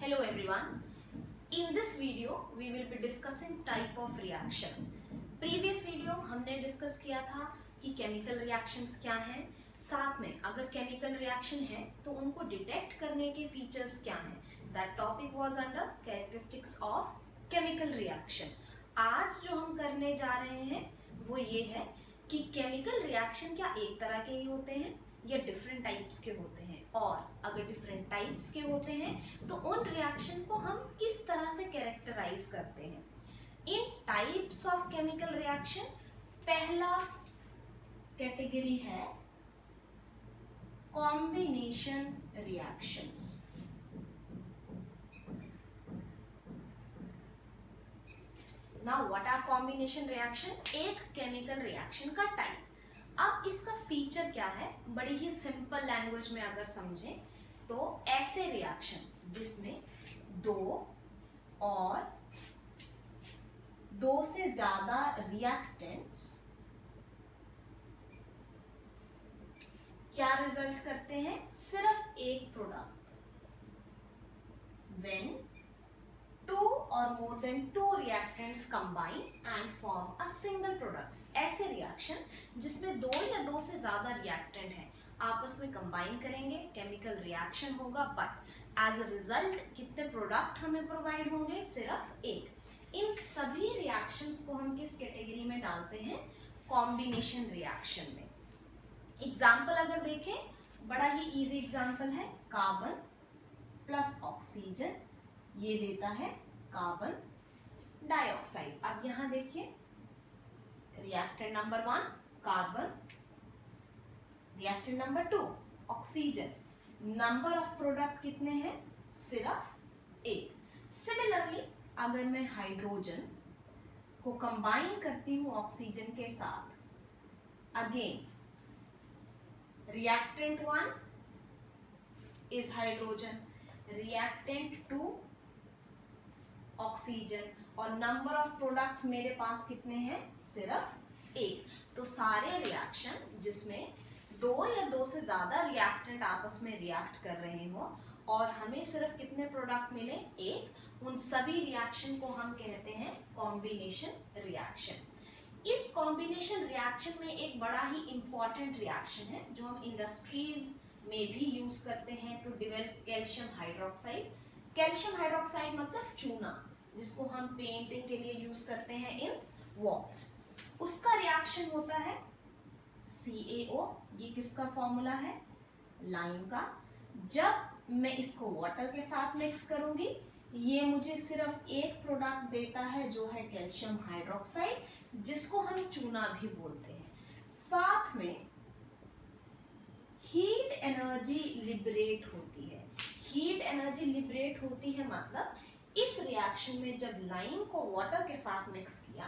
Hello everyone. In this video we will be discussing type of reaction. Previous video हमने discuss किया था कि chemical reactions क्या हैं, साथ में अगर केमिकल रिएक्शन है तो उनको डिटेक्ट करने के फीचर्स क्या हैं. That topic was under characteristics of chemical reaction. आज जो हम करने जा रहे हैं वो ये है कि केमिकल रिएक्शन क्या एक तरह के ही होते हैं या डिफरेंट टाइप्स के होते हैं, और अगर डिफरेंट टाइप्स के होते हैं तो उन रिएक्शन को हम किस तरह से कैरेक्टराइज करते हैं. In types of chemical reaction पहला कैटेगरी है combination reactions. Now what are combination reaction? एक केमिकल रिएक्शन का टाइप. अब इसका फीचर क्या है, बड़ी ही सिंपल लैंग्वेज में अगर समझें तो ऐसे रिएक्शन जिसमें दो और दो से ज्यादा रिएक्टेंट्स क्या रिजल्ट करते हैं, सिर्फ एक product. When two or more than two reactants combine and form a single product. ऐसे रिएक्शन जिसमें दो या दो से ज्यादा रिएक्टेंट हैं आपस में कंबाइन करेंगे, केमिकल रिएक्शन होगा, बट एज अ रिजल्ट कितने प्रोडक्ट हमें प्रोवाइड होंगे, सिर्फ एक. इन सभी रिएक्शंस को हम किस कैटेगरी में डालते हैं, कॉम्बिनेशन रिएक्शन में. एग्जाम्पल अगर देखें, बड़ा ही इजी एग्जाम्पल है, कार्बन प्लस ऑक्सीजन ये देता है कार्बन डाइऑक्साइड. अब यहां देखिए, reactant number 1 carbon, reactant number 2 oxygen. Number of product कितने हैं, सिर्फ एक. सिमिलरली अगर मैं हाइड्रोजन को कंबाइन करती हूं ऑक्सीजन के साथ, again reactant 1 is hydrogen, reactant 2 oxygen, और नंबर ऑफ प्रोडक्ट्स मेरे पास कितने हैं, सिर्फ एक. तो सारे रिएक्शन जिसमें दो या दो से ज्यादा रिएक्टेंट आपस में रिएक्ट कर रहे हो और हमें सिर्फ कितने प्रोडक्ट मिले, एक, उन सभी रिएक्शन को हम कहते हैं कॉम्बिनेशन रिएक्शन. इस कॉम्बिनेशन रिएक्शन में एक बड़ा ही इंपॉर्टेंट रिएक्शन है जो हम इंडस्ट्रीज में भी यूज करते हैं to develop calcium hydroxide. Calcium hydroxide मतलब चूना, जिसको हम पेंटिंग के लिए यूज करते हैं इन वॉल्स. उसका रिएक्शन होता है CaO. ये किसका फॉर्मूला है, लाइम का. जब मैं इसको वाटर के साथ मिक्स करूंगी, ये मुझे सिर्फ एक प्रोडक्ट देता है जो है कैल्शियम हाइड्रोक्साइड, जिसको हम चूना भी बोलते हैं. साथ में हीट एनर्जी लिबरेट होती है. हीट एनर्जी लिबरेट होती है मतलब इस रिएक्शन में जब लाइम को वाटर के साथ मिक्स किया,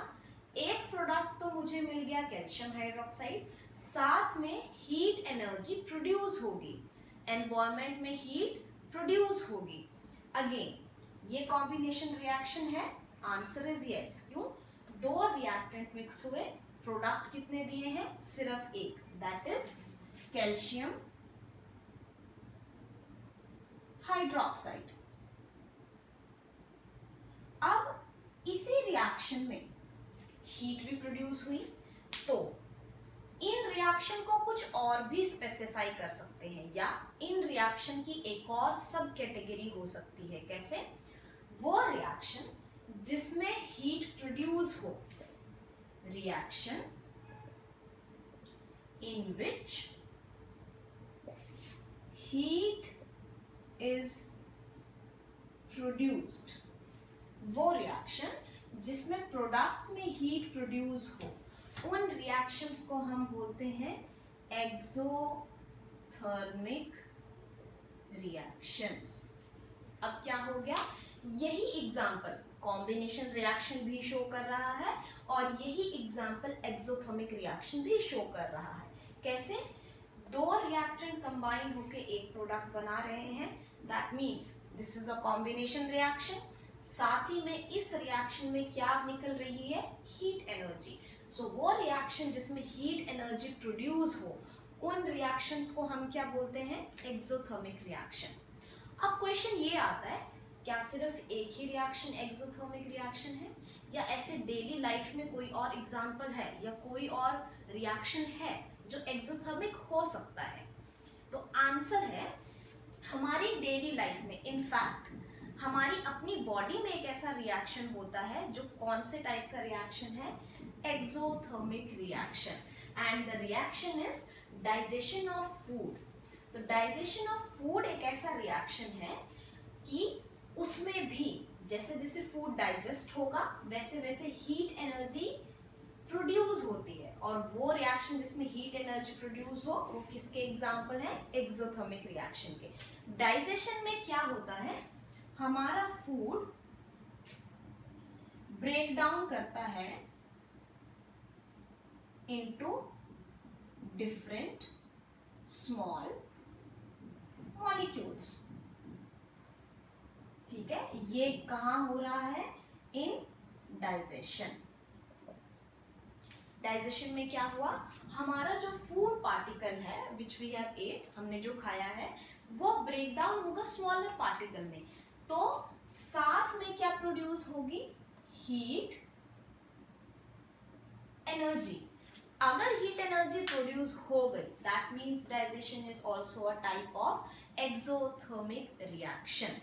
एक प्रोडक्ट तो मुझे मिल गया कैल्शियम हाइड्रोक्साइड, साथ में हीट एनर्जी प्रोड्यूस होगी, एनवायरनमेंट में हीट प्रोड्यूस होगी. अगेन ये कॉम्बिनेशन रिएक्शन है, आंसर इज यस. क्यों, दो रिएक्टेंट मिक्स हुए, प्रोडक्ट कितने दिए हैं, सिर्फ एक, दैट इज कैल्शियम हाइड्रोक्साइड. अब इसी रिएक्शन में हीट भी प्रोड्यूस हुई, तो इन रिएक्शन को कुछ और भी स्पेसिफाई कर सकते हैं, या इन रिएक्शन की एक और सब कैटेगरी हो सकती है. कैसे, वो रिएक्शन जिसमें हीट प्रोड्यूस हो, reaction in which heat is produced. वो रिएक्शन जिसमें प्रोडक्ट में हीट प्रोड्यूस हो, उन रिएक्शंस को हम बोलते हैं एक्सोथर्मिक रिएक्शंस. अब क्या हो गया, यही एग्जाम्पल कॉम्बिनेशन रिएक्शन भी शो कर रहा है और यही एग्जाम्पल एक्सोथर्मिक रिएक्शन भी शो कर रहा है. कैसे, दो रिएक्टेंट कंबाइन होकर एक प्रोडक्ट बना रहे हैं, that means this is a combination reaction. साथ ही में इस रिएक्शन में क्या निकल रही है, हीट एनर्जी. सो वो रिएक्शन जिसमें हीट एनर्जी प्रोड्यूस हो, उन रिएक्शंस को हम क्या बोलते हैं, एक्सोथर्मिक रिएक्शन. अब क्वेश्चन ये आता है, क्या सिर्फ एक ही रिएक्शन एक्सोथर्मिक रिएक्शन है, या ऐसे डेली लाइफ में कोई और एग्जाम्पल है या कोई और रिएक्शन है जो एक्सोथर्मिक हो सकता है? तो आंसर है, हमारी डेली लाइफ में इनफैक्ट हमारी अपनी बॉडी में एक ऐसा रिएक्शन होता है जो कौन से टाइप का रिएक्शन है? Exothermic reaction. And the reaction is digestion of food. तो डाइजेशन ऑफ फूड एक ऐसा रिएक्शन है कि उसमें भी जैसे जैसे फूड डाइजेस्ट होगा वैसे वैसे हीट एनर्जी प्रोड्यूस होती है, और वो रिएक्शन जिसमें हीट एनर्जी प्रोड्यूस हो वो किसके एग्जाम्पल है? एक्सोथर्मिक रिएक्शन के। डाइजेशन में क्या होता है, हमारा फूड ब्रेक डाउन करता है इनटू डिफरेंट स्मॉल मॉलिक्यूल्स। ठीक है, ये कहाँ हो रहा है? In digestion. डाइजेशन में क्या हुआ, हमारा जो फूड पार्टिकल है विच वी हैव एट, हमने जो खाया है, वो ब्रेक डाउन होगा स्मॉलर पार्टिकल में, तो साथ में क्या प्रोड्यूस होगी? Heat energy. अगर हीट एनर्जी प्रोड्यूस हो गई that means digestion is also a type of exothermic reaction.